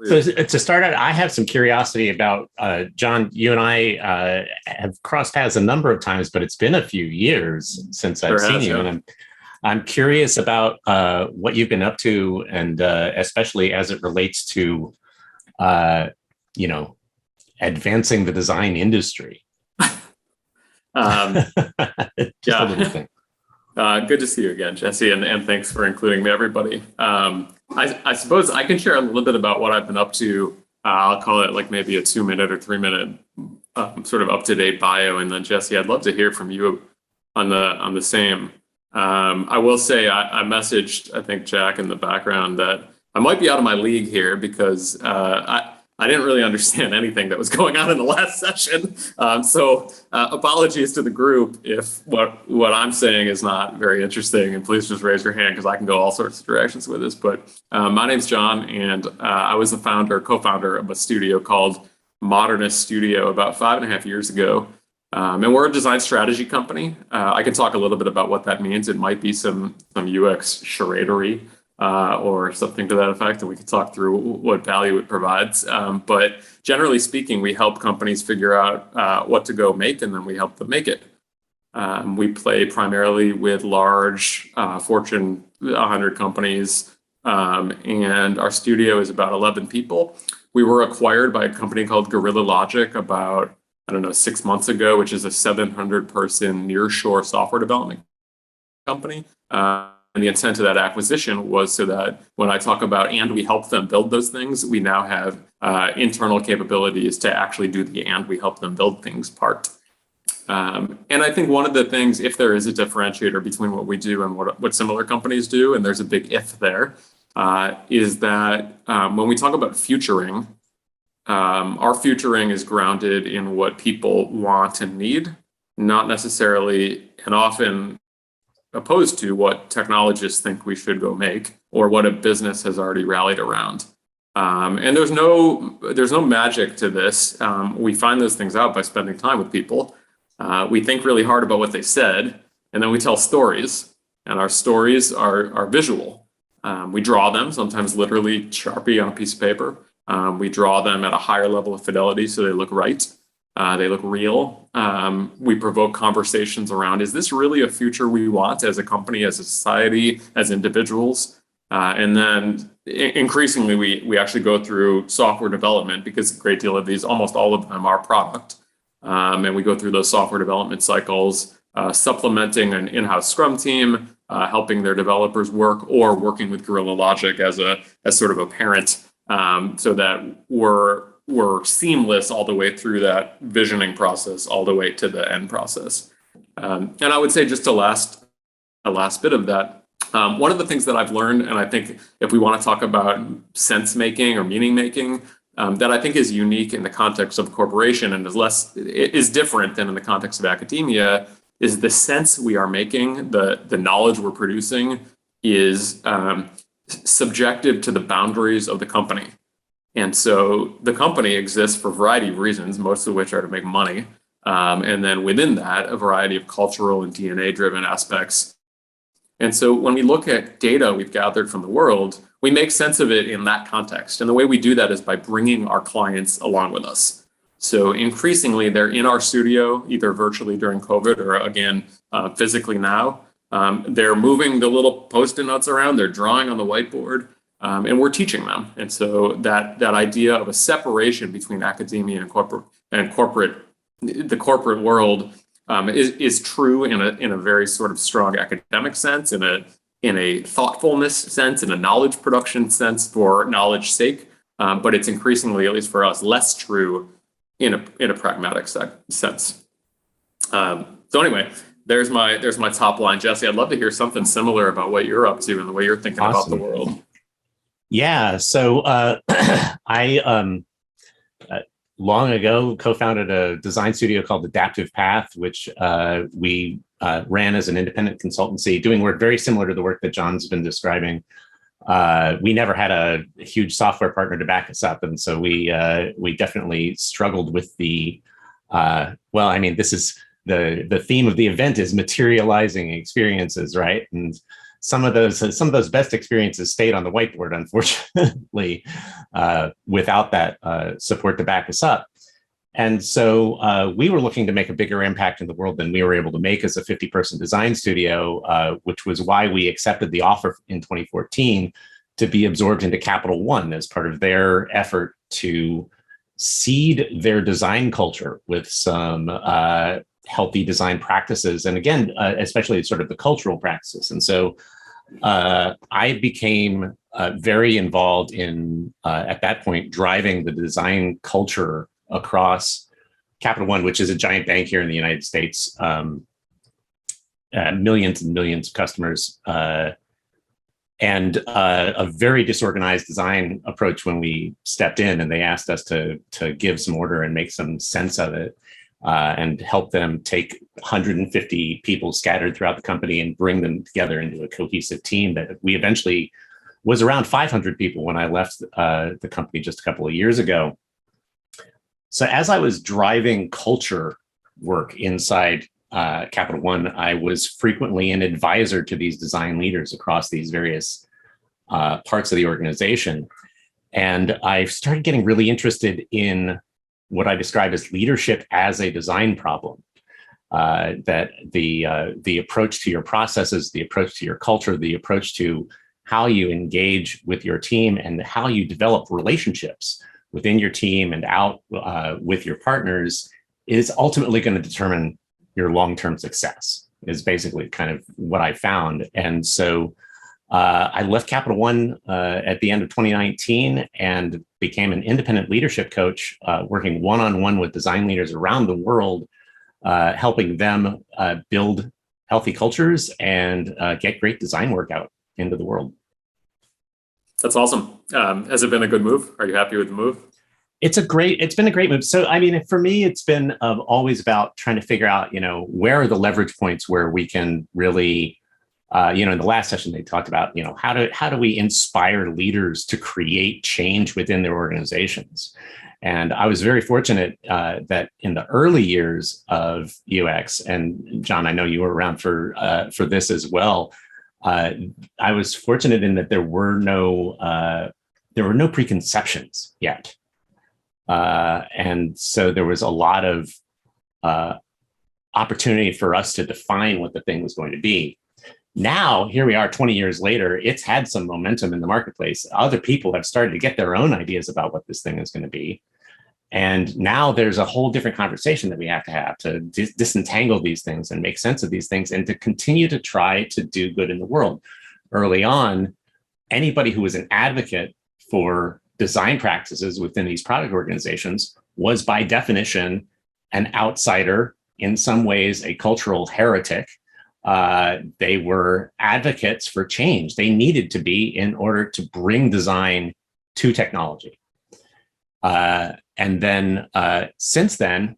So to start out, I have some curiosity about John. You and I have crossed paths a number of times, but it's been a few years since I've seen you, and I'm curious about what you've been up to, and especially as it relates to, you know, advancing the design industry. Just a little thing. Good to see you again, Jesse, and thanks for including me, everybody. I suppose I can share a little bit about what I've been up to. I'll call it like maybe a 2-minute or 3-minute sort of up-to-date bio, and then Jesse, I'd love to hear from you on the same. I will say I messaged, I think, Jack in the background that I might be out of my league here because I didn't really understand anything that was going on in the last session. So apologies to the group if what I'm saying is not very interesting, and please just raise your hand because I can go all sorts of directions with this. But my name's John, and I was the co-founder of a studio called Modernist Studio about 5.5 years ago. And we're a design strategy company. I can talk a little bit about what that means. It might be some UX charadery. Or something to that effect, and we could talk through what value it provides. But generally speaking, we help companies figure out what to go make, and then we help them make it. We play primarily with large Fortune 100 companies, and our studio is about 11 people. We were acquired by a company called Guerrilla Logic about, 6 months ago, which is a 700-person nearshore software development company. And the intent of that acquisition was so that when I talk about and we help them build those things, we now have internal capabilities to actually do the and we help them build things part. And I think one of the things, if there is a differentiator between what we do and what similar companies do, and there's a big if there, is that when we talk about futuring, our futuring is grounded in what people want and need, not necessarily and often opposed to what technologists think we should go make or what a business has already rallied around. And there's no magic to this. We find those things out by spending time with people. We think really hard about what they said, and then we tell stories, and our stories are visual. We draw them, sometimes literally Sharpie on a piece of paper. We draw them at a higher level of fidelity so they look right. They look real. We provoke conversations around, is this really a future we want as a company, as a society, as individuals? And then increasingly, we actually go through software development because a great deal of these, almost all of them are product. And we go through those software development cycles, supplementing an in-house Scrum team, helping their developers work, or working with Guerrilla Logic as sort of a parent, so that we're seamless all the way through that visioning process, all the way to the end process. And I would say just a last bit of that, one of the things that I've learned, and I think if we want to talk about sense making or meaning making, that I think is unique in the context of a corporation and is different than in the context of academia, is the sense we are making, the knowledge we're producing is subjective to the boundaries of the company. And so the company exists for a variety of reasons, most of which are to make money. And then within that, a variety of cultural and DNA-driven aspects. And so when we look at data we've gathered from the world, we make sense of it in that context. And the way we do that is by bringing our clients along with us. So increasingly, they're in our studio, either virtually during COVID or, again, physically now. They're moving the little Post-it notes around. They're drawing on the whiteboard. And we're teaching them. And so that idea of a separation between academia and the corporate world is true in a very sort of strong academic sense, in a thoughtfulness sense, in a knowledge production sense for knowledge's sake. But it's increasingly, at least for us, less true in a pragmatic sense. So anyway, there's my top line. Jesse, I'd love to hear something similar about what you're up to and the way you're thinking about the world. Yeah, so I long ago co-founded a design studio called Adaptive Path, which we ran as an independent consultancy, doing work very similar to the work that John's been describing. We never had a huge software partner to back us up, and so we definitely struggled with the this is the theme of the event is materializing experiences, right? And some of those best experiences stayed on the whiteboard, unfortunately, without that support to back us up. And so we were looking to make a bigger impact in the world than we were able to make as a 50-person design studio, which was why we accepted the offer in 2014 to be absorbed into Capital One as part of their effort to seed their design culture with some healthy design practices. And again, especially sort of the cultural practices. And so I became very involved in, at that point, driving the design culture across Capital One, which is a giant bank here in the United States, millions and millions of customers, and a very disorganized design approach when we stepped in, and they asked us to give some order and make some sense of it, and help them take 150 people scattered throughout the company and bring them together into a cohesive team that we eventually was around 500 people when I left the company just a couple of years ago. So as I was driving culture work inside Capital One, I was frequently an advisor to these design leaders across these various parts of the organization. And I started getting really interested in what I describe as leadership as a design problem. That the approach to your processes, the approach to your culture, the approach to how you engage with your team and how you develop relationships within your team and out with your partners is ultimately going to determine your long-term success, is basically kind of what I found. And so I left Capital One at the end of 2019 and became an independent leadership coach, working one-on-one with design leaders around the world, helping them build healthy cultures and get great design work out into the world. That's awesome. Has it been a good move? Are you happy with the move? It's been a great move. So, I mean, for me, it's been always about trying to figure out, where are the leverage points where we can really, in the last session, they talked about, how do we inspire leaders to create change within their organizations? And I was very fortunate that in the early years of UX, and John, I know you were around for this as well. I was fortunate in that there were no preconceptions yet. And so there was a lot of opportunity for us to define what the thing was going to be. Now, here we are 20 years later, it's had some momentum in the marketplace. Other people have started to get their own ideas about what this thing is going to be. And now there's a whole different conversation that we have to disentangle these things and make sense of these things and to continue to try to do good in the world. Early on, anybody who was an advocate for design practices within these product organizations was by definition an outsider, in some ways a cultural heretic. They were advocates for change. They needed to be in order to bring design to technology. And then since then,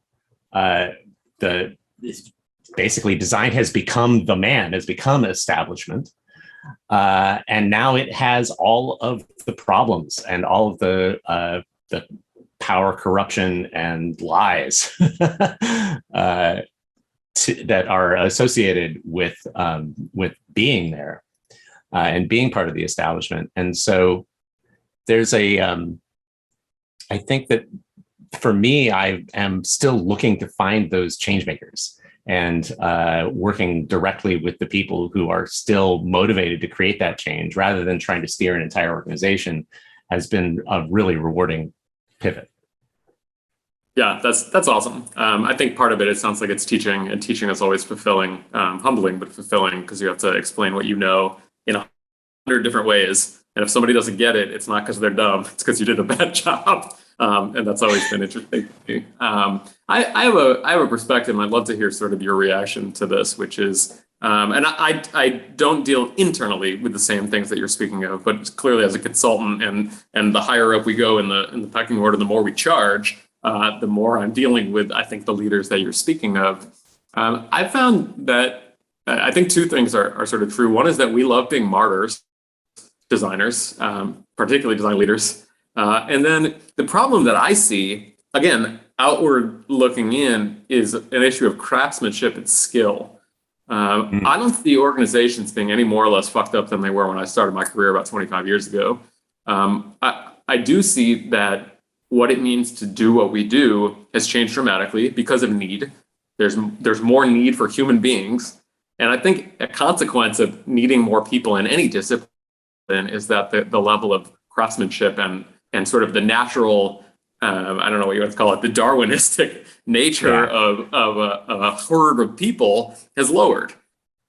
basically design has become the man, has become establishment. And now it has all of the problems and all of the power, corruption, and lies that are associated with being there and being part of the establishment. And so there's I think that for me, I am still looking to find those change makers and working directly with the people who are still motivated to create that change rather than trying to steer an entire organization has been a really rewarding pivot. Yeah, that's awesome. I think part of it sounds like it's teaching, and teaching is always fulfilling, humbling, but fulfilling, because you have to explain what you know in 100 different ways. And if somebody doesn't get it, it's not because they're dumb, it's because you did a bad job. And that's always been interesting to me. I have a perspective, and I'd love to hear sort of your reaction to this, which is, and I don't deal internally with the same things that you're speaking of, but clearly as a consultant and the higher up we go in the pecking order, the more we charge, the more I'm dealing with, I think, the leaders that you're speaking of. I found that I think two things are sort of true. One is that we love being martyrs, designers, particularly design leaders. And then the problem that I see, again, outward looking in, is an issue of craftsmanship and skill. I don't see organizations being any more or less fucked up than they were when I started my career about 25 years ago. I do see that what it means to do what we do has changed dramatically because of need. There's more need for human beings. And I think a consequence of needing more people in any discipline is that the level of craftsmanship and sort of the natural, I don't know what you want to call it, the Darwinistic nature of a herd of people has lowered.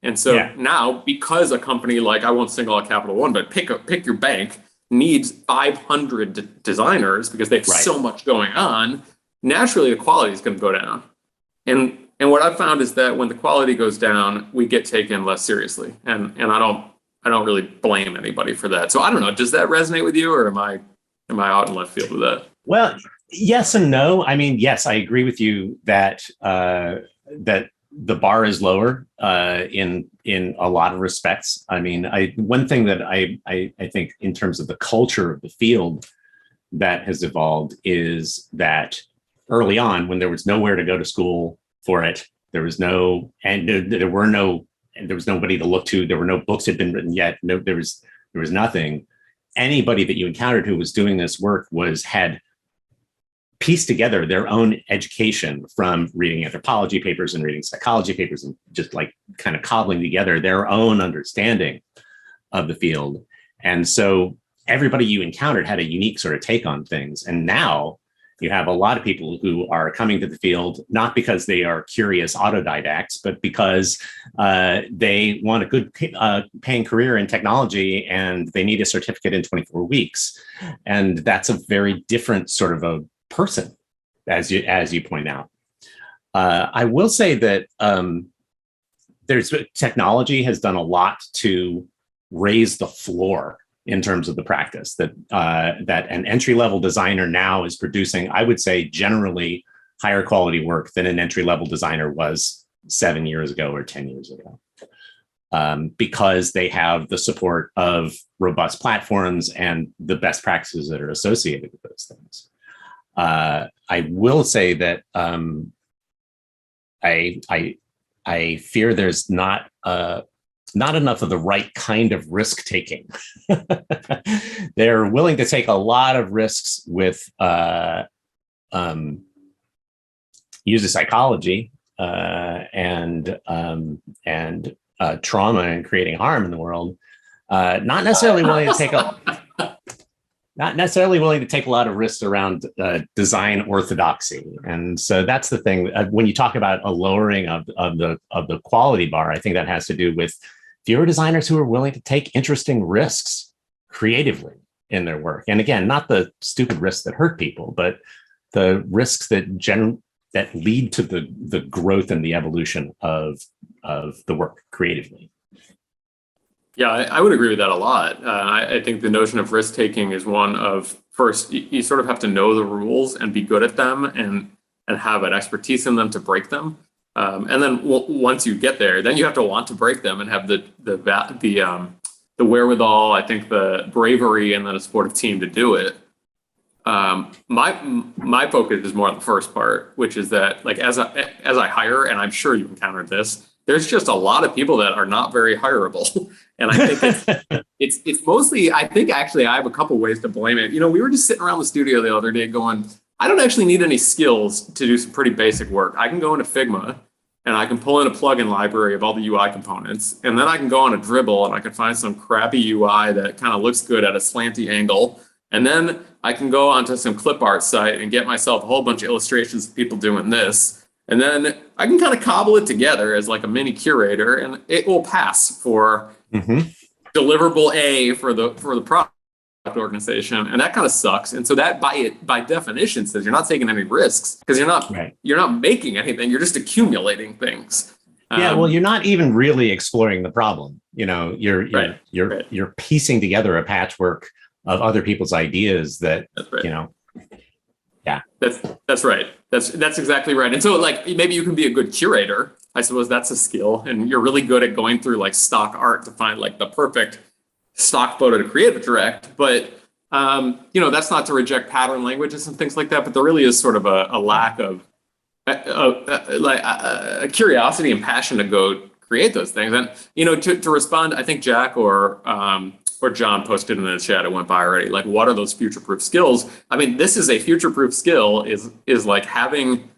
And so now, because a company like, I won't single out Capital One, but pick your bank, needs 500 designers because they have so much going on, naturally the quality is going to go down. And what I've found is that when the quality goes down, we get taken less seriously. And I don't really blame anybody for that. So I don't know, does that resonate with you, or am I out in left field with that? Well, yes and no. I mean, yes, I agree with you that that the bar is lower in a lot of respects. I mean, one thing that I think in terms of the culture of the field that has evolved is that early on, when there was nowhere to go to school for it, there was nobody to look to. There were no books had been written yet. No, there was nothing. Anybody that you encountered who was doing this work had pieced together their own education from reading anthropology papers and reading psychology papers and just like kind of cobbling together their own understanding of the field. And so everybody you encountered had a unique sort of take on things. And now you have a lot of people who are coming to the field, not because they are curious autodidacts, but because they want a good paying career in technology and they need a certificate in 24 weeks. And that's a very different sort of a person, as you point out. I will say that technology has done a lot to raise the floor in terms of the practice, that an entry-level designer now is producing, I would say, generally higher quality work than an entry-level designer was 7 years ago or 10 years ago, because they have the support of robust platforms and the best practices that are associated with those things. I will say that I fear there's not enough of the right kind of risk taking. They're willing to take a lot of risks with user psychology and trauma and creating harm in the world. Not necessarily willing to take a lot of risks around design orthodoxy. And so that's the thing. When you talk about a lowering of the quality bar, I think that has to do with fewer designers who are willing to take interesting risks creatively in their work. And again, not the stupid risks that hurt people, but the risks that lead to the growth and the evolution of the work creatively. Yeah, I would agree with that a lot. I think the notion of risk taking is one of, first, you sort of have to know the rules and be good at them and have an expertise in them to break them. And then once you get there, then you have to want to break them and have the wherewithal, I think the bravery, and then a supportive team to do it. My focus is more on the first part, which is that, like, as I hire, and I'm sure you encountered this, there's just a lot of people that are not very hireable. And I think it's mostly, I think actually I have a couple ways to blame it. You know, we were just sitting around the studio the other day going, I don't actually need any skills to do some pretty basic work. I can go into Figma and I can pull in a plugin library of all the UI components. And then I can go on a Dribble and I can find some crappy UI that kind of looks good at a slanty angle. And then I can go onto some clip art site and get myself a whole bunch of illustrations of people doing this. And then I can kind of cobble it together as like a mini curator, and it will pass for deliverable A for the product organization, and that kind of sucks. And so that by definition says you're not taking any risks, because you're not making anything, you're just accumulating things. Yeah, well, you're not even really exploring the problem. You know, you're piecing together a patchwork of other people's ideas that you know. Yeah, that's right. That's exactly right. And so, like, maybe you can be a good curator. I suppose that's a skill, and you're really good at going through like stock art to find like the perfect stock photo to creative direct. But you know, that's not to reject pattern languages and things like that. But there really is sort of a lack of a curiosity and passion to go create those things. And, to respond, I think Jack or John posted in the chat, it went by already, like, what are those future-proof skills? I mean, this is a future-proof skill, is like having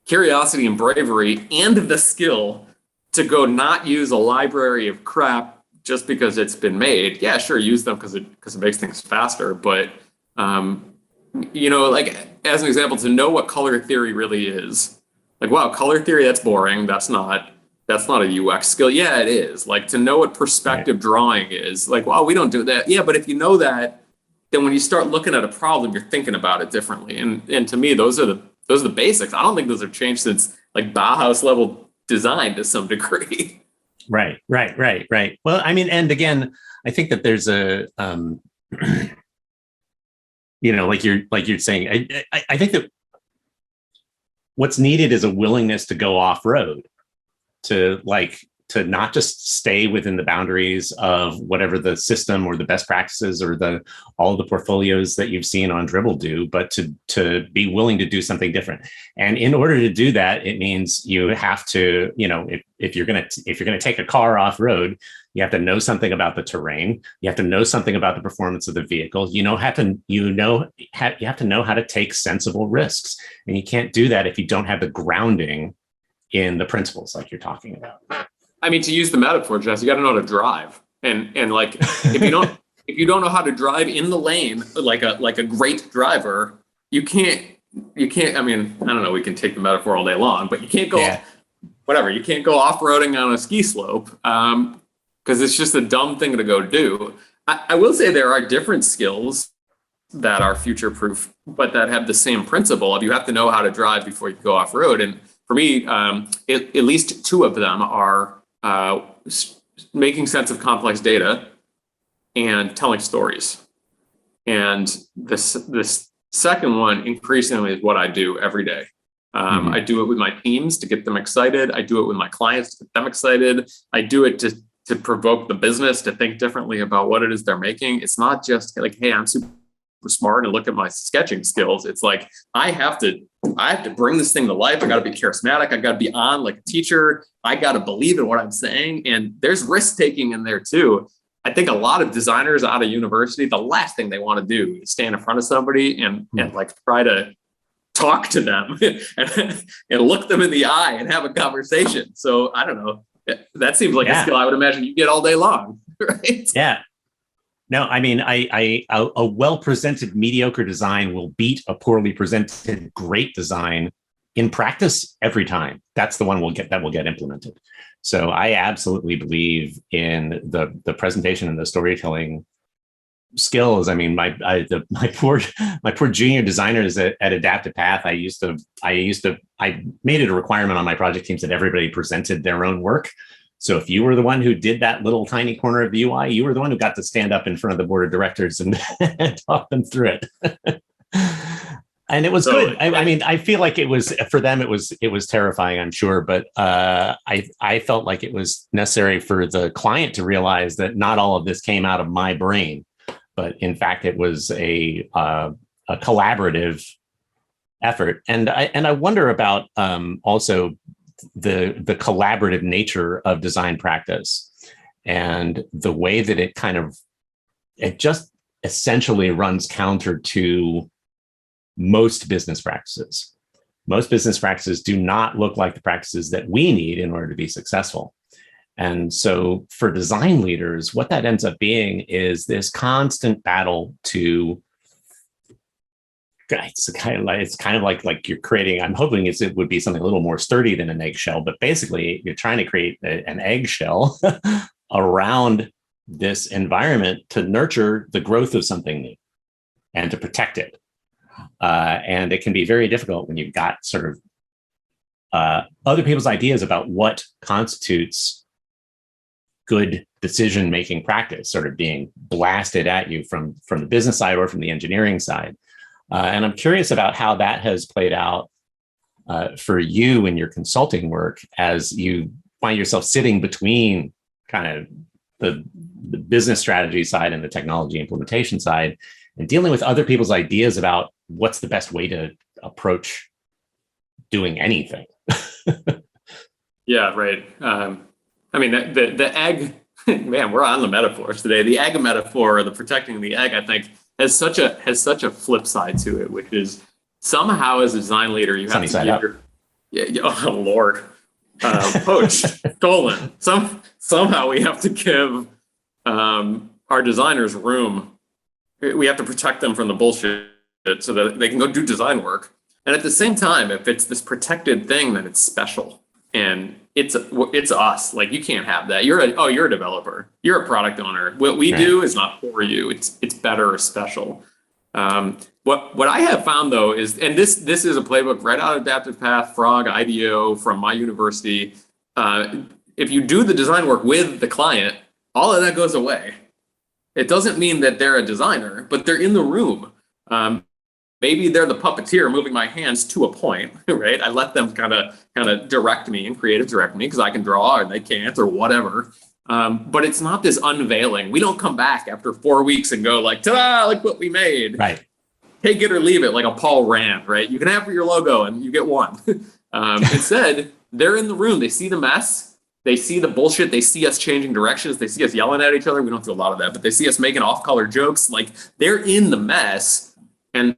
curiosity and bravery and the skill to go not use a library of crap just because it's been made. Yeah, sure, use them because it makes things faster. But, like, as an example, to know what color theory really is. Like, wow, color theory, that's boring. That's not a UX skill. Yeah, it is. Like, to know what perspective drawing is. Like, wow, we don't do that. Yeah, but if you know that, then when you start looking at a problem, you're thinking about it differently. And to me, those are the basics. I don't think those have changed since, like, Bauhaus level design to some degree. Right. Well, I mean, and again, I think that there's a, like you're saying, I think that what's needed is a willingness to go off-road, to not just stay within the boundaries of whatever the system or the best practices or all the portfolios that you've seen on Dribbble do, but to be willing to do something different. And in order to do that, it means you have to, if you're going to take a car off road, you have to know something about the terrain. You have to know something about the performance of the vehicle. You have to know how to take sensible risks. And you can't do that if you don't have the grounding in the principles like you're talking about. I mean, to use the metaphor, Jess, you got to know how to drive, and like, if you don't know how to drive in the lane like a great driver, you can't. I mean, I don't know. We can take the metaphor all day long, but you can't go. Whatever. You can't go off-roading on a ski slope because it's just a dumb thing to go do. I will say there are different skills that are future-proof, but that have the same principle of you have to know how to drive before you go off-road. And for me, at least two of them are making sense of complex data and telling stories. And this second one increasingly is what I do every day. I do it with my teams to get them excited. I do it with my clients to get them excited. I do it to provoke the business to think differently about what it is they're making. It's not just like, hey, I'm super smart and look at my sketching skills. It's like, I have to bring this thing to life. I got to be charismatic. I got to be on like a teacher. I got to believe in what I'm saying. And there's risk taking in there too. I think a lot of designers out of university, the last thing they want to do is stand in front of somebody and like try to talk to them and look them in the eye and have a conversation. So I don't know. That seems like a skill I would imagine you get all day long, right? Yeah. No, I mean, a well-presented mediocre design will beat a poorly presented great design in practice every time. That's the one that will get implemented. So I absolutely believe in the presentation and the storytelling skills. I mean, my poor junior designers at Adaptive Path, I made it a requirement on my project teams that everybody presented their own work. So if you were the one who did that little tiny corner of the UI, you were the one who got to stand up in front of the board of directors and talk them through it. And it was good. I mean, I feel like it was, for them, it was terrifying, I'm sure. But I felt like it was necessary for the client to realize that not all of this came out of my brain, but in fact, it was a collaborative effort. And I wonder about also the collaborative nature of design practice and the way that it just essentially runs counter to most business practices. Most business practices do not look like the practices that we need in order to be successful. And so for design leaders, what that ends up being is this constant battle to, it's kind of like you're creating, I'm hoping it would be something a little more sturdy than an eggshell, but basically you're trying to create an eggshell around this environment to nurture the growth of something new and to protect it. And it can be very difficult when you've got sort of other people's ideas about what constitutes good decision-making practice sort of being blasted at you from the business side or from the engineering side. And I'm curious about how that has played out for you in your consulting work as you find yourself sitting between kind of the business strategy side and the technology implementation side and dealing with other people's ideas about what's the best way to approach doing anything. Yeah, right. I mean, the egg, man, we're on the metaphors today. The egg metaphor, or the protecting the egg, I think has such a flip side to it, which is somehow as a design leader, you have Sunny to side give up. oh Lord, poached, stolen. Somehow we have to give our designers room. We have to protect them from the bullshit so that they can go do design work. And at the same time, if it's this protected thing, then it's special. And it's us. Like, you can't have that. You're a developer. You're a product owner. What we do is not for you. It's better or special. What I have found though is, and this is a playbook right out of Adaptive Path, Frog, IDEO from my university. If you do the design work with the client, all of that goes away. It doesn't mean that they're a designer, but they're in the room. Maybe they're the puppeteer moving my hands to a point, right? I let them kind of direct me and creative direct me because I can draw and they can't or whatever. But it's not this unveiling. We don't come back after 4 weeks and go like, ta-da, look what we made. Right. Take it or leave it, like a Paul Rand, right? You can have your logo and you get one. Instead, they're in the room. They see the mess. They see the bullshit. They see us changing directions. They see us yelling at each other. We don't do a lot of that, but they see us making off-color jokes. Like, they're in the mess. And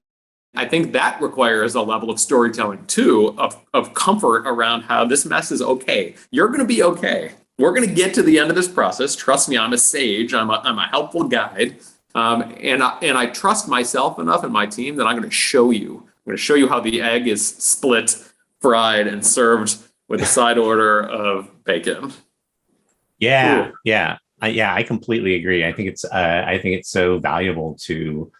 I think that requires a level of storytelling too, of comfort around how this mess is okay. You're going to be okay. We're going to get to the end of this process. Trust me, I'm a sage. I'm a helpful guide. And I trust myself enough and my team that I'm going to show you. I'm going to show you how the egg is split, fried, and served with a side order of bacon. Yeah, Cool. yeah, I completely agree. I think it's so valuable to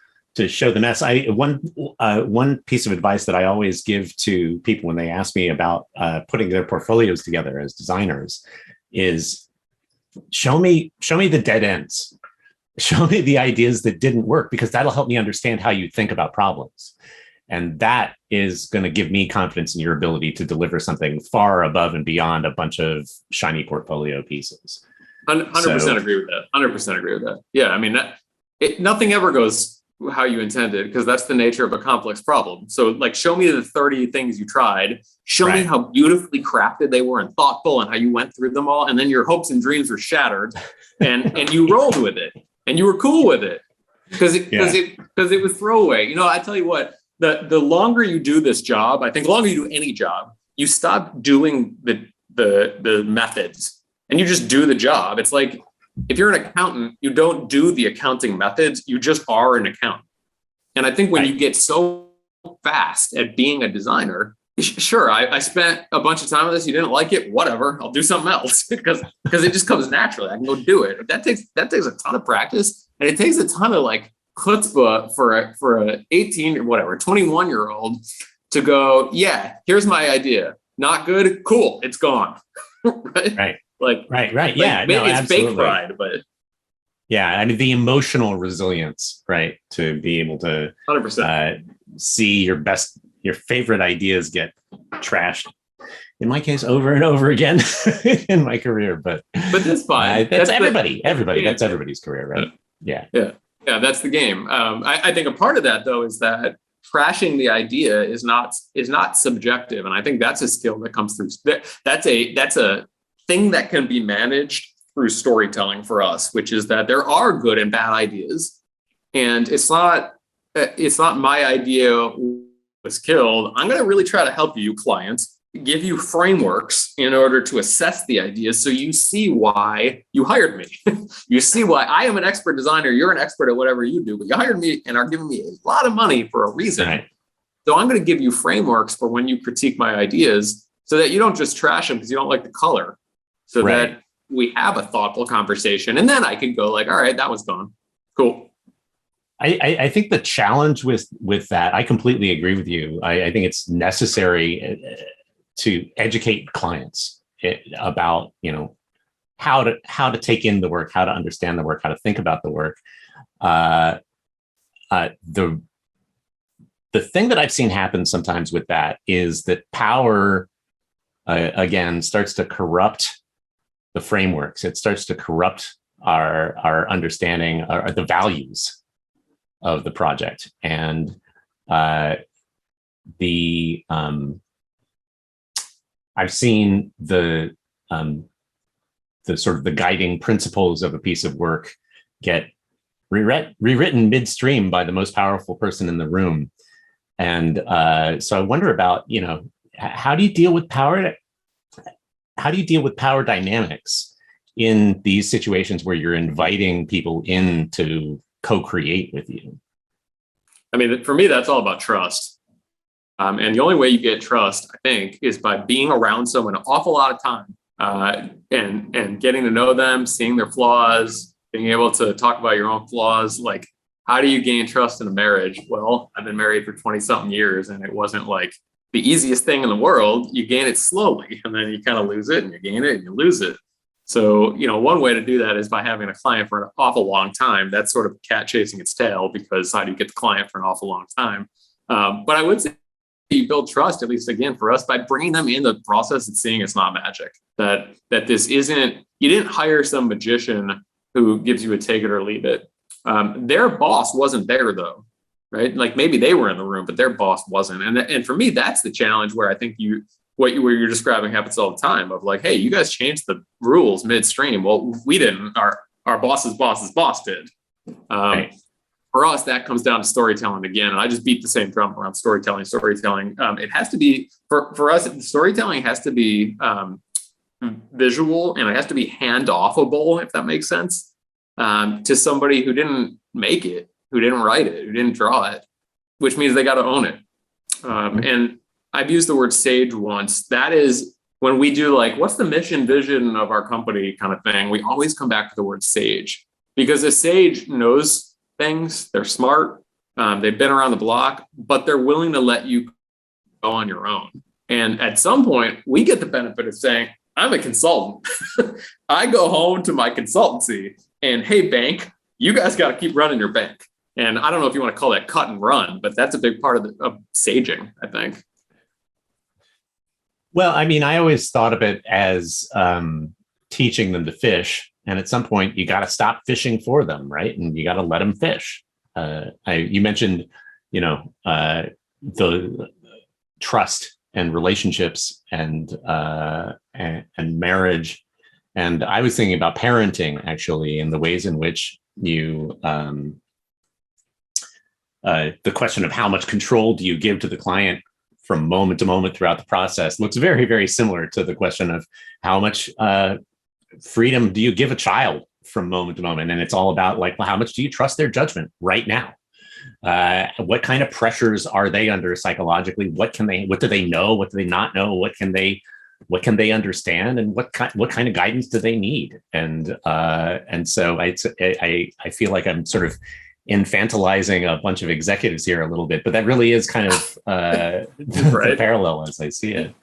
show the mess. One piece of advice that I always give to people when they ask me about putting their portfolios together as designers is show me the dead ends. Show me the ideas that didn't work, because that'll help me understand how you think about problems. And that is going to give me confidence in your ability to deliver something far above and beyond a bunch of shiny portfolio pieces. 100% agree with that. 100% agree with that. Yeah, I mean, nothing ever goes how you intended, because that's the nature of a complex problem. So, like, show me the 30 things you tried. Show me how beautifully crafted they were and thoughtful, and how you went through them all. And then your hopes and dreams were shattered, and you rolled with it, and you were cool with it, because it was throwaway. You know, I tell you what, the longer you do this job, I think the longer you do any job, you stop doing the methods and you just do the job. It's like, if you're an accountant, you don't do the accounting methods, you just are an accountant. And I think when you get so fast at being a designer, sure, I spent a bunch of time on this, you didn't like it, whatever, I'll do something else, because it just comes naturally. I can go do it. That takes a ton of practice, and it takes a ton of like chutzpah for a 18 or whatever, 21-year-old to go, yeah, here's my idea. Not good, cool, it's gone. Right. Right. Yeah. Maybe it's fake pride, but yeah, I mean, the emotional resilience, right, to be able to 100% see your favorite ideas get trashed. In my case, over and over again in my career, but that's fine. That's everybody. That's everybody's career, right? Yeah. That's the game. I think a part of that though is that trashing the idea is not subjective, and I think that's a skill that comes through. That's a thing that can be managed through storytelling for us, which is that there are good and bad ideas, and it's not my idea was killed. I'm going to really try to help you, clients, give you frameworks in order to assess the ideas, so you see why you hired me. You see why I am an expert designer. You're an expert at whatever you do, but you hired me and are giving me a lot of money for a reason. Right. So I'm going to give you frameworks for when you critique my ideas, so that you don't just trash them because you don't like the color. So that we have a thoughtful conversation, and then I can go like, all right, that was gone. Cool. I think the challenge with that, I completely agree with you. I think it's necessary to educate clients about, how to take in the work, how to understand the work, how to think about the work. The thing that I've seen happen sometimes with that is that power, again, starts to corrupt the frameworks. It starts to corrupt our understanding, or the values of the project. And I've seen the the sort of the guiding principles of a piece of work get rewritten midstream by the most powerful person in the room. And so I wonder about, how do you deal with power? How do you deal with power dynamics in these situations where you're inviting people in to co-create with you? I mean, for me, that's all about trust. And the only way you get trust, I think, is by being around someone an awful lot of time and getting to know them, seeing their flaws, being able to talk about your own flaws. Like, how do you gain trust in a marriage? Well, I've been married for 20 something years, and it wasn't like the easiest thing in the world. You gain it slowly, and then you kind of lose it, and you gain it, and you lose it. So, one way to do that is by having a client for an awful long time. That's sort of cat chasing its tail, because how do you get the client for an awful long time? But I would say you build trust, at least again for us, by bringing them in the process and seeing it's not magic. That this isn't, you didn't hire some magician who gives you a take it or leave it. Their boss wasn't there though, right? Like maybe they were in the room, but their boss wasn't. And for me, that's the challenge where I think what you're describing happens all the time of like, hey, you guys changed the rules midstream. Well, we didn't. Our boss's boss did. Right. For us, that comes down to storytelling again. And I just beat the same drum around storytelling. It has to be, for us, storytelling has to be visual, and it has to be hand-offable, if that makes sense, to somebody who didn't make it, who didn't write it, who didn't draw it, which means they got to own it. And I've used the word sage once. That is when we do like, what's the mission vision of our company kind of thing, we always come back to the word sage, because a sage knows things, they're smart, they've been around the block, but they're willing to let you go on your own. And at some point, we get the benefit of saying, I'm a consultant. I go home to my consultancy and, hey, bank, you guys got to keep running your bank. And I don't know if you want to call that cut and run, but that's a big part of saging, I think. Well, I mean, I always thought of it as teaching them to fish. And at some point, you got to stop fishing for them, right? And you got to let them fish. You mentioned, the trust and relationships and marriage. And I was thinking about parenting, actually, and the ways in which you, the question of how much control do you give to the client from moment to moment throughout the process looks very, very similar to the question of how much freedom do you give a child from moment to moment. And it's all about like, well, how much do you trust their judgment right now? What kind of pressures are they under psychologically? What do they know? What do they not know? What can they understand? And what kind of guidance do they need? And so I feel like I'm sort of infantilizing a bunch of executives here a little bit, but that really is kind of the parallel as I see it.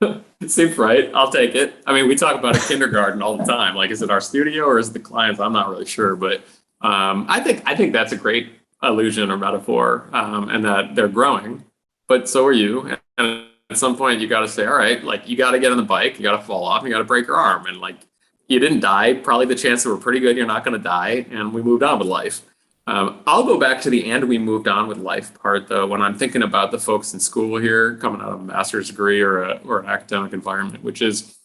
It seems right. I'll take it. I mean, we talk about a kindergarten all the time. Like, is it our studio or is it the clients? I'm not really sure, but I think that's a great allusion or metaphor, and that they're growing, but so are you. And at some point, you got to say, all right, like you got to get on the bike, you got to fall off, and you got to break your arm, and like you didn't die. Probably the chances were pretty good you're not going to die, and we moved on with life. I'll go back to the "and we moved on with life" part, though, when I'm thinking about the folks in school here coming out of a master's degree or an academic environment, which is,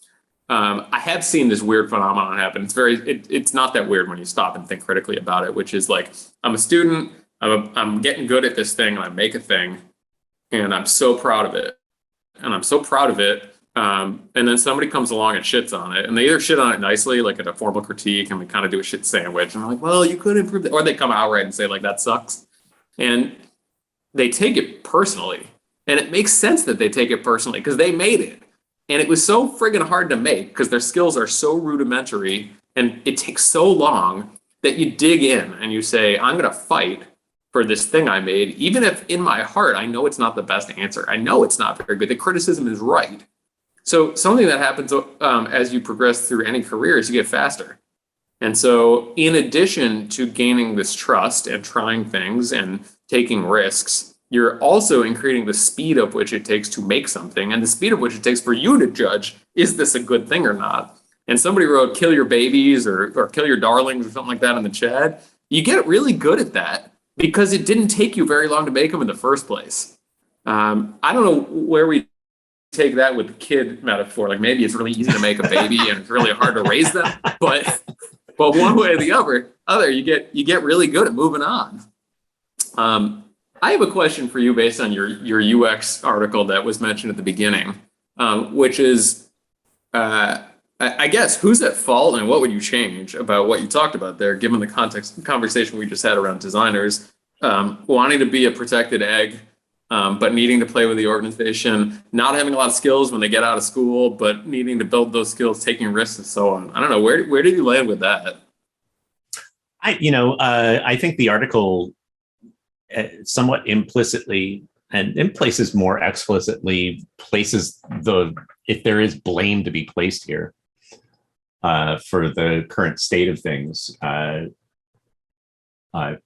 I have seen this weird phenomenon happen. It's not that weird when you stop and think critically about it, which is like, I'm a student, I'm getting good at this thing, and I make a thing, and I'm so proud of it. And then somebody comes along and shits on it, and they either shit on it nicely, like at a formal critique, and we kind of do a shit sandwich, and I'm like, well, you could improve that. Or they come outright and say like, that sucks. And they take it personally. And it makes sense that they take it personally because they made it. And it was so friggin' hard to make because their skills are so rudimentary and it takes so long that you dig in and you say, I'm going to fight for this thing I made, even if in my heart, I know it's not the best answer. I know it's not very good. The criticism is right. So something that happens as you progress through any career is you get faster. And so in addition to gaining this trust and trying things and taking risks, you're also increasing the speed of which it takes to make something and the speed of which it takes for you to judge, is this a good thing or not? And somebody wrote kill your babies or kill your darlings or something like that in the chat. You get really good at that because it didn't take you very long to make them in the first place. I don't know where we take that with the kid metaphor, like maybe it's really easy to make a baby and it's really hard to raise them, but one way or the other, you get really good at moving on. I have a question for you based on your UX article that was mentioned at the beginning, which is, I guess, who's at fault and what would you change about what you talked about there, given the conversation we just had around designers wanting to be a protected egg, but needing to play with the organization, not having a lot of skills when they get out of school, but needing to build those skills, taking risks and so on. I don't know, where did you land with that? I think the article somewhat implicitly and in places more explicitly places if there is blame to be placed here for the current state of things,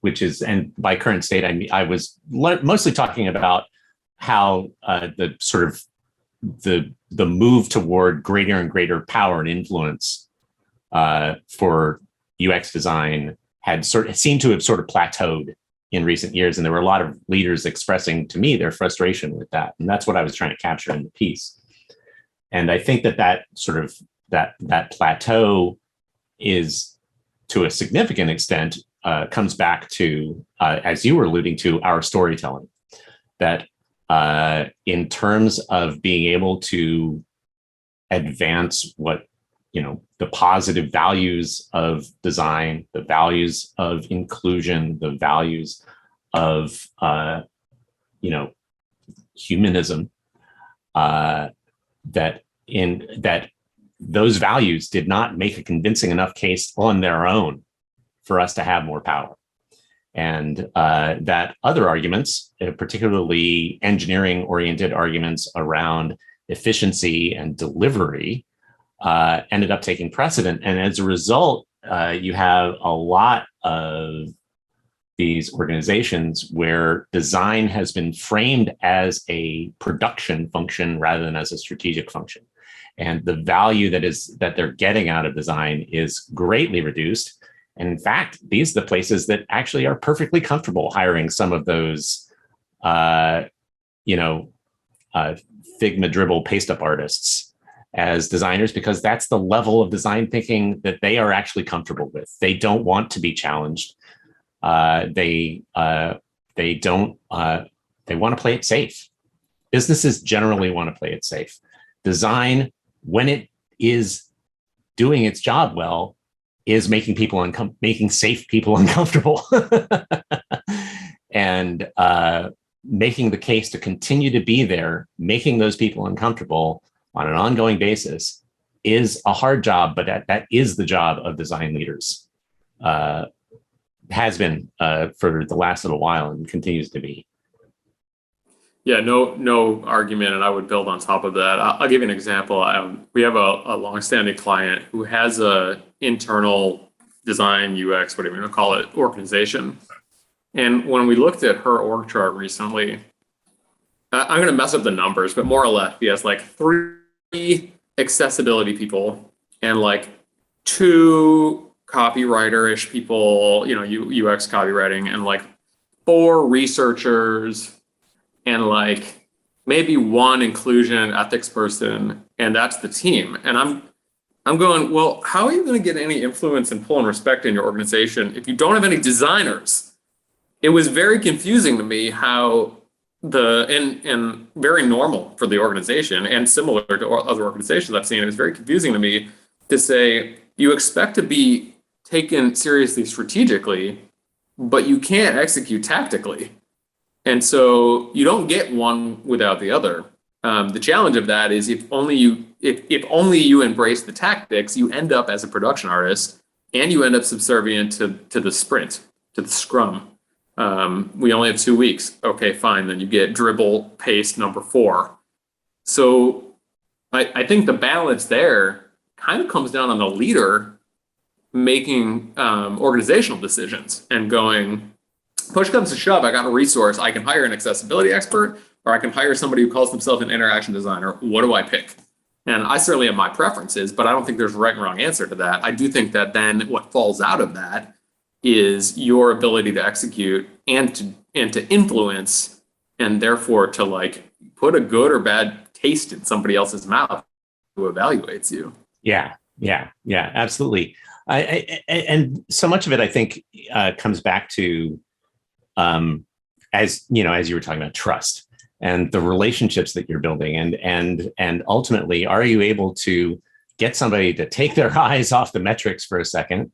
which is, and by current state, I mean, I was mostly talking about how the sort of the move toward greater and greater power and influence for UX design seemed to have sort of plateaued in recent years. And there were a lot of leaders expressing to me their frustration with that. And that's what I was trying to capture in the piece. And I think that sort of that plateau is, to a significant extent, comes back to, as you were alluding to, our storytelling. That in terms of being able to advance what, the positive values of design, the values of inclusion, the values of, humanism, that those values did not make a convincing enough case on their own for us to have more power. And that other arguments, particularly engineering-oriented arguments around efficiency and delivery, ended up taking precedent. And as a result, you have a lot of these organizations where design has been framed as a production function rather than as a strategic function. And the value that they're getting out of design is greatly reduced. And in fact, these are the places that actually are perfectly comfortable hiring some of those, Figma dribble paste-up artists as designers, because that's the level of design thinking that they are actually comfortable with. They don't want to be challenged. They want to play it safe. Businesses generally want to play it safe. Design, when it is doing its job well, is making safe people uncomfortable, and making the case to continue to be there, making those people uncomfortable on an ongoing basis is a hard job, but that is the job of design leaders. Has been for the last little while and continues to be. Yeah, no argument, and I would build on top of that. I'll give you an example. We have a longstanding client who has a internal design UX, whatever you want to call it, organization. And when we looked at her org chart recently, I'm going to mess up the numbers, but more or less, he has like 3 accessibility people and like 2 copywriter-ish people, UX copywriting, and like 4 researchers, and like maybe 1 inclusion ethics person, and that's the team. And I'm going, well, how are you going to get any influence and pull and respect in your organization if you don't have any designers? It was very confusing to me how and very normal for the organization and similar to other organizations I've seen. It was very confusing to me to say you expect to be taken seriously strategically, but you can't execute tactically. And so you don't get one without the other. The challenge of that is if only you embrace the tactics, you end up as a production artist, and you end up subservient to the sprint, to the scrum. We only have 2 weeks. Okay, fine. Then you get dribble paste number 4. So I think the balance there kind of comes down on the leader making organizational decisions and going, push comes to shove, I got a resource. I can hire an accessibility expert, or I can hire somebody who calls themselves an interaction designer. What do I pick? And I certainly have my preferences, but I don't think there's a right and wrong answer to that. I do think that then what falls out of that is your ability to execute and to influence, and therefore to like put a good or bad taste in somebody else's mouth who evaluates you. Yeah, absolutely. And so much of it, I think, comes back to, as you were talking about, trust and the relationships that you're building, and ultimately, are you able to get somebody to take their eyes off the metrics for a second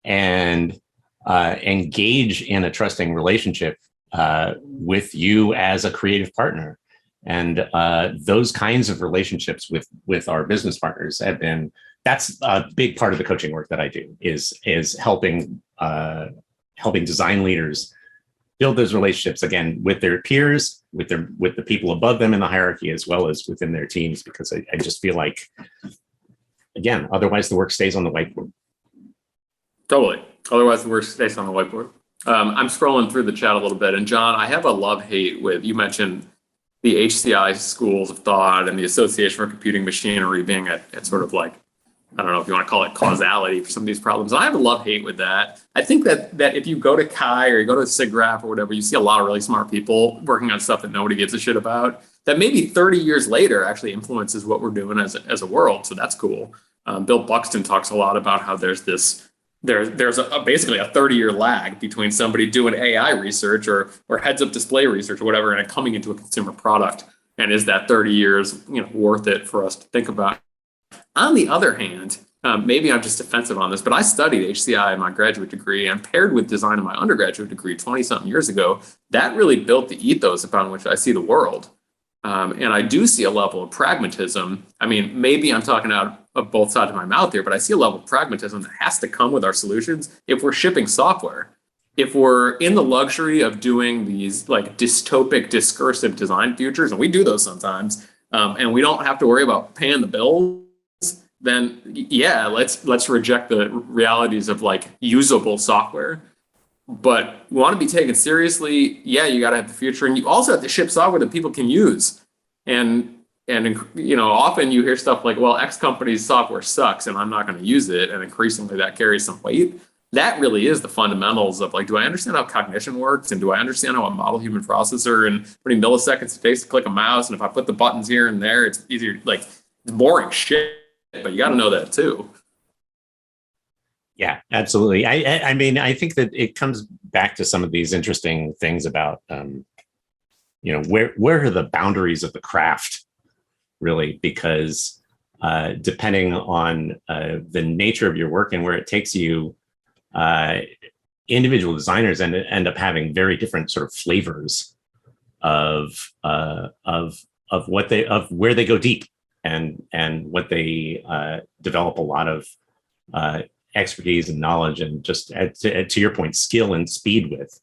and engage in a trusting relationship with you as a creative partner? And those kinds of relationships with our business partners that's a big part of the coaching work that I do, is helping design leaders build those relationships, again, with their peers, with the people above them in the hierarchy, as well as within their teams, because I just feel like, again, otherwise the work stays on the whiteboard. Totally. Otherwise the work stays on the whiteboard. I'm scrolling through the chat a little bit, and John, I have a love-hate with, you mentioned the HCI schools of thought and the Association for Computing Machinery being at sort of like, I don't know if you want to call it causality for some of these problems. And I have a love-hate with that. I think that if you go to Chi or you go to SIGGRAPH or whatever, you see a lot of really smart people working on stuff that nobody gives a shit about, that maybe 30 years later actually influences what we're doing as a world. So that's cool. Bill Buxton talks a lot about how there's basically a 30-year lag between somebody doing AI research or heads-up display research or whatever, and it coming into a consumer product. And is that 30 years worth it for us to think about? On the other hand, maybe I'm just defensive on this, but I studied HCI in my graduate degree and paired with design in my undergraduate degree 20-something years ago. That really built the ethos upon which I see the world. And I do see a level of pragmatism. I mean, maybe I'm talking out of both sides of my mouth here, but I see a level of pragmatism that has to come with our solutions if we're shipping software. If we're in the luxury of doing these like dystopic, discursive design futures, and we do those sometimes, and we don't have to worry about paying the bills, then yeah, let's reject the realities of like usable software. But we want to be taken seriously. Yeah, you got to have the future, and you also have to ship software that people can use. And often you hear stuff like, well, X company's software sucks and I'm not going to use it. And increasingly that carries some weight. That really is the fundamentals of like, do I understand how cognition works? And do I understand how a model human processor and how many milliseconds it takes to click a mouse? And if I put the buttons here and there, it's easier, like it's boring shit, but you got to know that too. Yeah, absolutely. I mean, I think that it comes back to some of these interesting things about, where are the boundaries of the craft, really? Because depending on the nature of your work and where it takes you, individual designers end up having very different sort of flavors of where they go deep and what they develop a lot of expertise and knowledge and just to your point, skill and speed with.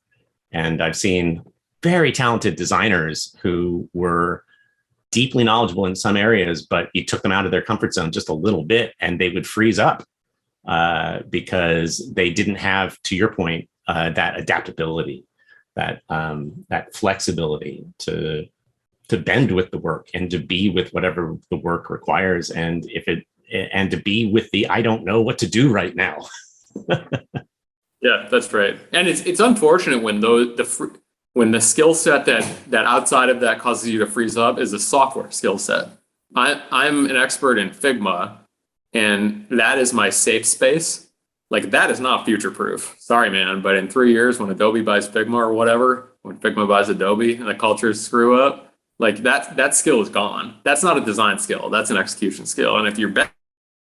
And I've seen very talented designers who were deeply knowledgeable in some areas, but you took them out of their comfort zone just a little bit and they would freeze up because they didn't have, to your point, that adaptability, that flexibility to bend with the work and to be with whatever the work requires. And to be with the, I don't know what to do right now. Yeah, that's right. And it's unfortunate when when the skill set that outside of that causes you to freeze up is a software skill set. I'm an expert in Figma, and that is my safe space. Like that is not future proof. Sorry, man. But in 3 years, when Adobe buys Figma or whatever, when Figma buys Adobe and the cultures screw up, like that skill is gone. That's not a design skill. That's an execution skill. And if you're betting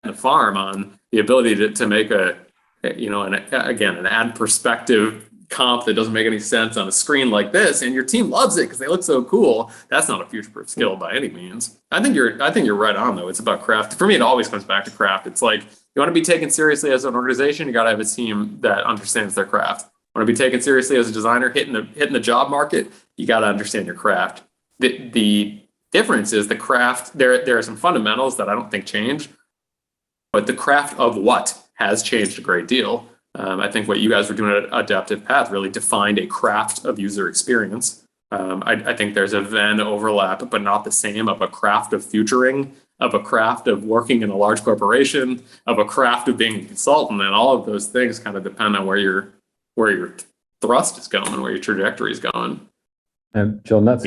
the farm on the ability to make an ad perspective comp that doesn't make any sense on a screen like this, and your team loves it because they look so cool, that's not a future-proof skill by any means. I think you're right on though. It's about craft. For me, it always comes back to craft. It's like you want to be taken seriously as an organization, you got to have a team that understands their craft. Want to be taken seriously as a designer hitting the job market, you got to understand your craft. The difference is the craft. There are some fundamentals that I don't think change, but the craft of what has changed a great deal. I think what you guys were doing at Adaptive Path really defined a craft of user experience. I think there's a Venn overlap, but not the same, of a craft of futuring, of a craft of working in a large corporation, of a craft of being a consultant, and all of those things kind of depend on where your thrust is going, where your trajectory is going. And John, that's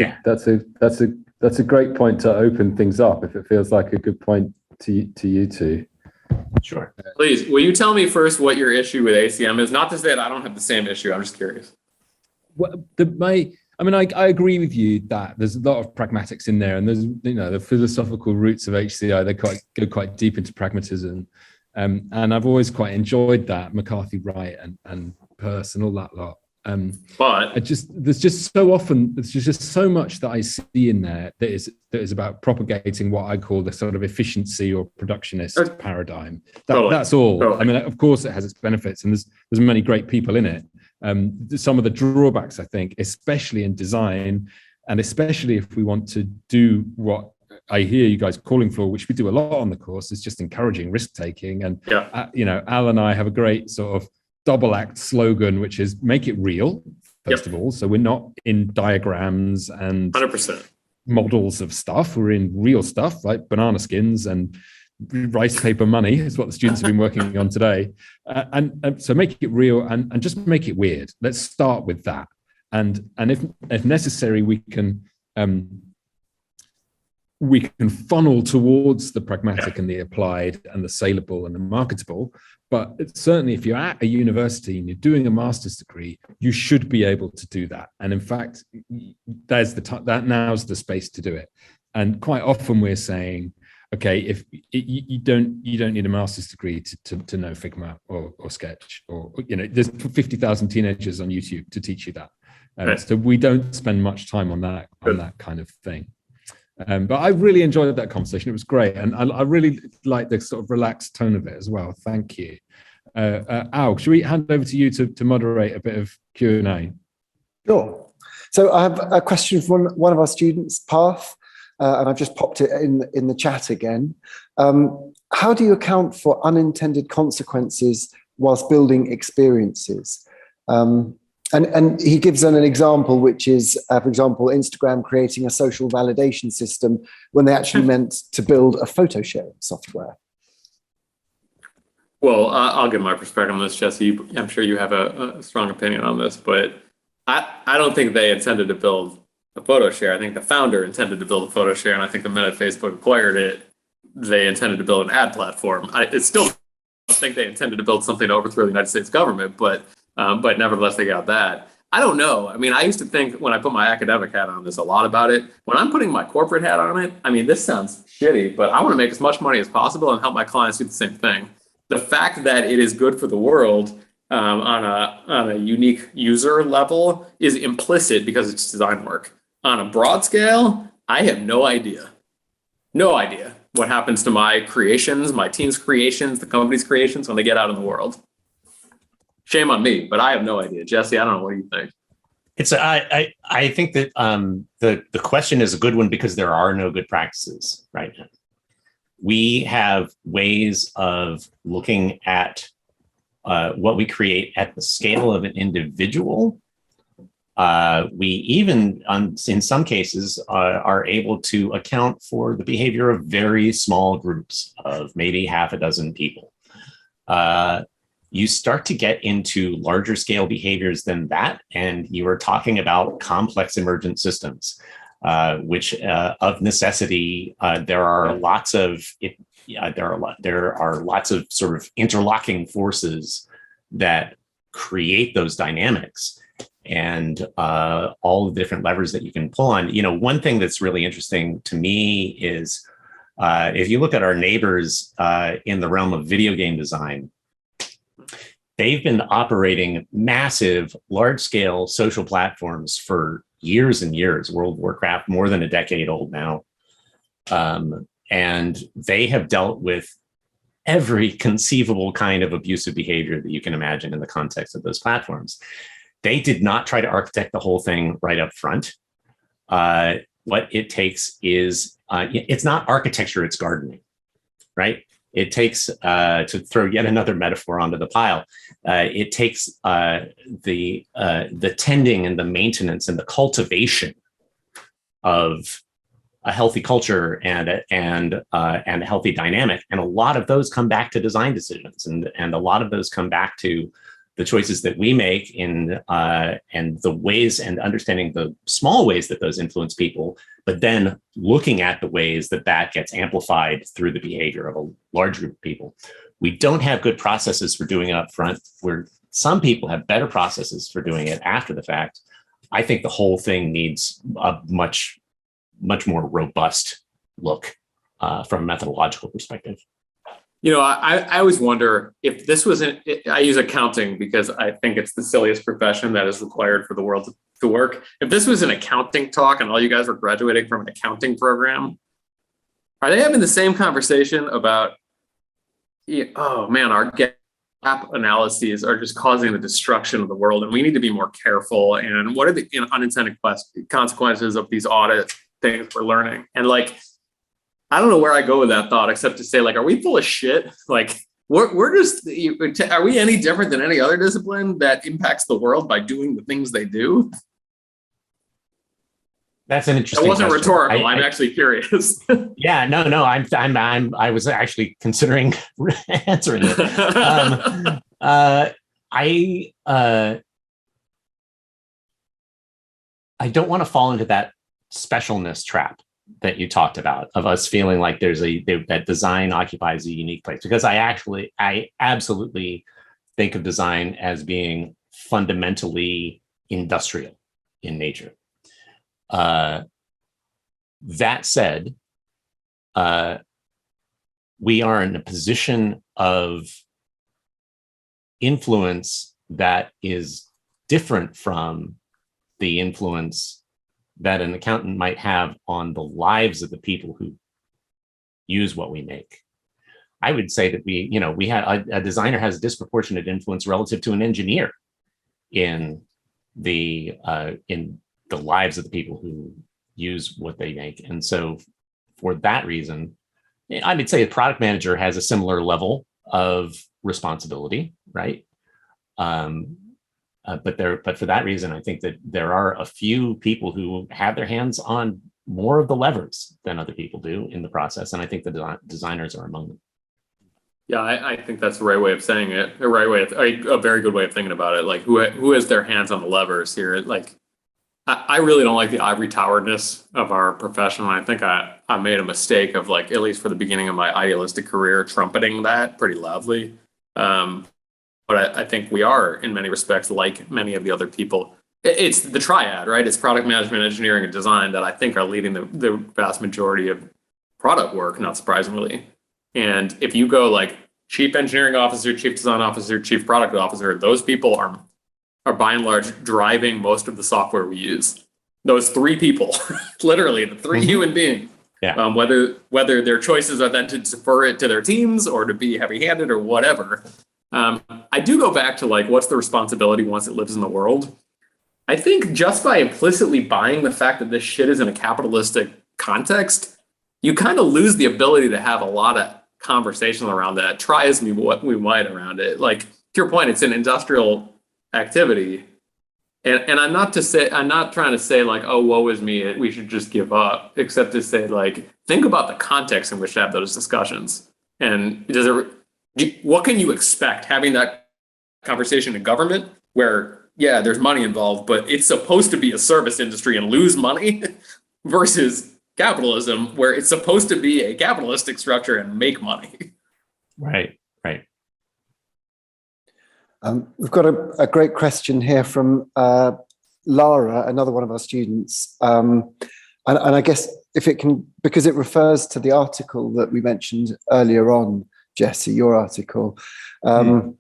that's a great point to open things up, if it feels like a good point to you two. Sure. Please, will you tell me first what your issue with ACM is? Not to say that I don't have the same issue. I'm just curious. Well, I agree with you that there's a lot of pragmatics in there, and there's, the philosophical roots of HCI, they go quite deep into pragmatism. And I've always quite enjoyed that, McCarthy, Wright, and Peirce and all that lot. But there's just so much that I see in there that is about propagating what I call the sort of efficiency or productionist paradigm. That's all. Totally. I mean, of course, it has its benefits, and there's many great people in it. Some of the drawbacks, I think, especially in design, and especially if we want to do what I hear you guys calling for, which we do a lot on the course, is just encouraging risk taking. And Al and I have a great sort of double act slogan, which is make it real, first of all. So we're not in diagrams and 100% models of stuff. We're in real stuff, like banana skins and rice paper money is what the students have been working on today. And so make it real and just make it weird. Let's start with that. And if necessary, we can funnel towards the pragmatic and the applied and the saleable and the marketable. But certainly if you're at a university and you're doing a master's degree, you should be able to do that. And in fact, now's the space to do it. And quite often we're saying, okay, if you don't need a master's degree to know Figma or Sketch, or there's 50,000 teenagers on YouTube to teach you that. So we don't spend much time on that kind of thing. But I really enjoyed that conversation. It was great. And I really like the sort of relaxed tone of it as well. Thank you. Al, should we hand over to you to moderate a bit of Q&A? Sure. So I have a question from one of our students, Path, and I've just popped it in the chat again. How do you account for unintended consequences whilst building experiences? And he gives an example, which is, for example, Instagram creating a social validation system when they actually meant to build a photo sharing software. Well, I'll give my perspective on this, Jesse. I'm sure you have a strong opinion on this, but I don't think they intended to build a photo share. I think the founder intended to build a photo share, and I think the minute Facebook acquired it, they intended to build an ad platform. I don't think they intended to build something to overthrow the United States government, but nevertheless, they got that. I don't know. I mean, I used to think when I put my academic hat on this a lot about it. When I'm putting my corporate hat on it, I mean, this sounds shitty, but I want to make as much money as possible and help my clients do the same thing. The fact that it is good for the world on a unique user level is implicit because it's design work. On a broad scale, I have no idea. No idea what happens to my creations, my team's creations, the company's creations when they get out in the world. Shame on me, but I have no idea. Jesse, I don't know. What do you think? I think that the question is a good one because there are no good practices right now. We have ways of looking at what we create at the scale of an individual. We even, in some cases, are able to account for the behavior of very small groups of maybe half a dozen people. You start to get into larger scale behaviors than that, and you are talking about complex emergent systems, which of necessity, there are lots of sort of interlocking forces that create those dynamics, and all the different levers that you can pull on. One thing that's really interesting to me is if you look at our neighbors in the realm of video game design, they've been operating massive, large-scale social platforms for years and years. World of Warcraft, more than a decade old now. And they have dealt with every conceivable kind of abusive behavior that you can imagine in the context of those platforms. They did not try to architect the whole thing right up front. What it takes is, it's not architecture, it's gardening, right? It takes, to throw yet another metaphor onto the pile, it takes the tending and the maintenance and the cultivation of a healthy culture and a healthy dynamic. And a lot of those come back to design decisions. And a lot of those come back to the choices that we make in and the ways and understanding the small ways that those influence people, but then looking at the ways that that gets amplified through the behavior of a large group of people. We don't have good processes for doing it up front, where some people have better processes for doing it after the fact. I think the whole thing needs a much more robust look from a methodological perspective. You know, I always wonder if this was I use accounting because I think it's the silliest profession that is required for the world to work. If this was an accounting talk and all you guys were graduating from an accounting program, are they having the same conversation about, oh man, our gap analyses are just causing the destruction of the world and we need to be more careful, and what are the unintended consequences of these audit things we're learning? And like, I don't know where I go with that thought, except to say, like, are we full of shit? Like, we're just, are we any different than any other discipline that impacts the world by doing the things they do? That's an interesting. That wasn't question. Rhetorical. I'm actually curious. Yeah, no. I was actually considering answering it. I don't want to fall into that specialness trap that you talked about, of us feeling like that design occupies a unique place, because I absolutely think of design as being fundamentally industrial in nature. That said, we are in a position of influence that is different from the influence that an accountant might have on the lives of the people who use what we make. I would say that we had a designer has disproportionate influence relative to an engineer in the lives of the people who use what they make. And so for that reason, I would say a product manager has a similar level of responsibility, right? But for that reason, I think that there are a few people who have their hands on more of the levers than other people do in the process. And I think the designers are among them. Yeah, I think that's the right way of saying it. A very good way of thinking about it. Like, who has their hands on the levers here? Like, I really don't like the ivory towerness of our profession. I think I made a mistake of, like, at least for the beginning of my idealistic career, trumpeting that pretty loudly. But I think we are, in many respects, like many of the other people. It's the triad, right? It's product management, engineering, and design that I think are leading the vast majority of product work, not surprisingly. And if you go like chief engineering officer, chief design officer, chief product officer, those people are by and large driving most of the software we use. Those three people, literally the three human beings. Yeah. Whether their choices are then to defer it to their teams or to be heavy-handed or whatever. I do go back to, like, what's the responsibility once it lives in the world? I think just by implicitly buying the fact that this shit is in a capitalistic context, you kind of lose the ability to have a lot of conversation around that. Try as what we might around it. Like, to your point, it's an industrial activity. And I'm not trying to say, like, oh, woe is me, we should just give up, except to say, like, think about the context in which to have those discussions. And what can you expect having that conversation in government where, yeah, there's money involved, but it's supposed to be a service industry and lose money versus capitalism where it's supposed to be a capitalistic structure and make money. Right. We've got a great question here from Lara, another one of our students. And I guess if it can, because it refers to the article that we mentioned earlier on, Jesse, your article. And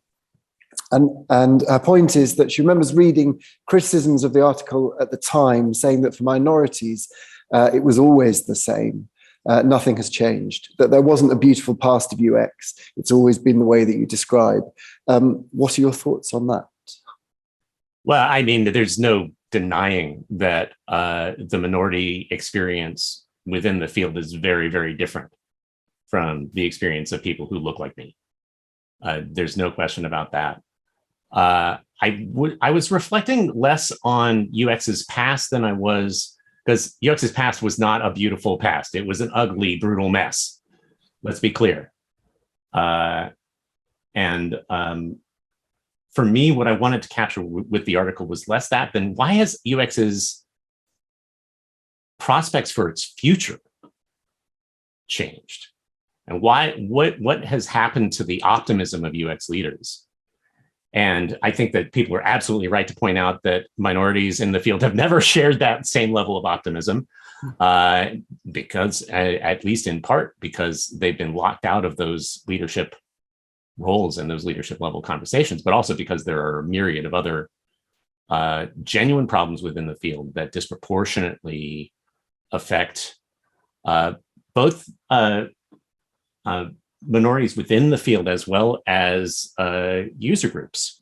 her point is that she remembers reading criticisms of the article at the time, saying that for minorities, it was always the same. Nothing has changed, that there wasn't a beautiful past of UX. It's always been the way that you describe. What are your thoughts on that? Well, I mean, there's no denying that the minority experience within the field is very, very different from the experience of people who look like me. There's no question about that. I was reflecting less on UX's past than I was, because UX's past was not a beautiful past. It was an ugly, brutal mess. Let's be clear. And for me, what I wanted to capture with the article was less that than why has UX's prospects for its future changed? And what has happened to the optimism of UX leaders? And I think that people are absolutely right to point out that minorities in the field have never shared that same level of optimism, because, at least in part, because they've been locked out of those leadership roles and those leadership level conversations, but also because there are a myriad of other genuine problems within the field that disproportionately affect both minorities within the field as well as user groups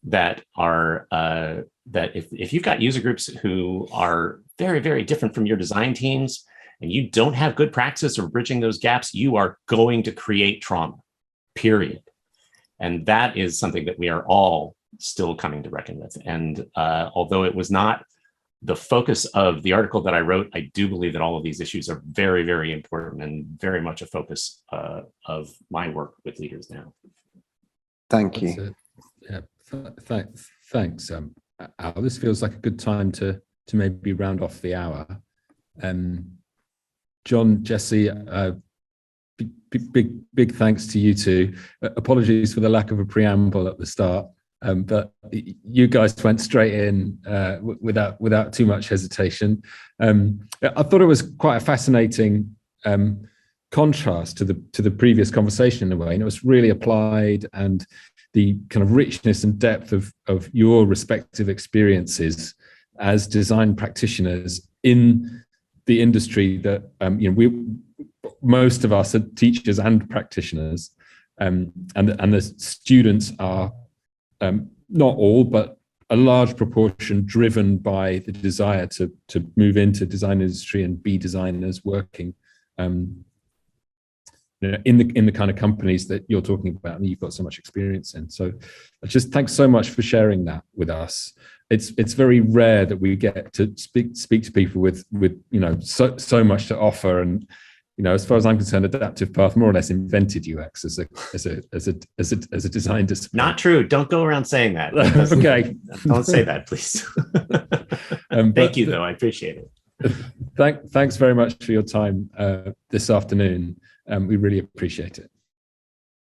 that are that if you've got user groups who are very, very different from your design teams and you don't have good practice or bridging those gaps, you are going to create trauma, period. And that is something that we are all still coming to reckon with. And although it was not the focus of the article that I wrote, I do believe that all of these issues are very, very important and very much a focus of my work with leaders now. Thank you. Yeah, thanks. Al, this feels like a good time to maybe round off the hour. John, Jesse, big thanks to you two. Apologies for the lack of a preamble at the start. But you guys went straight in without too much hesitation. I thought it was quite a fascinating contrast to the previous conversation in a way, and it was really applied, and the kind of richness and depth of your respective experiences as design practitioners in the industry that most of us are teachers and practitioners, and the students are. Not all, but a large proportion driven by the desire to move into design industry and be designers working in the kind of companies that you're talking about and you've got so much experience in. So just thanks so much for sharing that with us. It's very rare that we get to speak to people with so much to offer, and as far as I'm concerned, Adaptive Path more or less invented UX as a design discipline. Not true. Don't go around saying that. Okay. Don't say that, please. Thank you, though. I appreciate it. Thanks very much for your time this afternoon. We really appreciate it.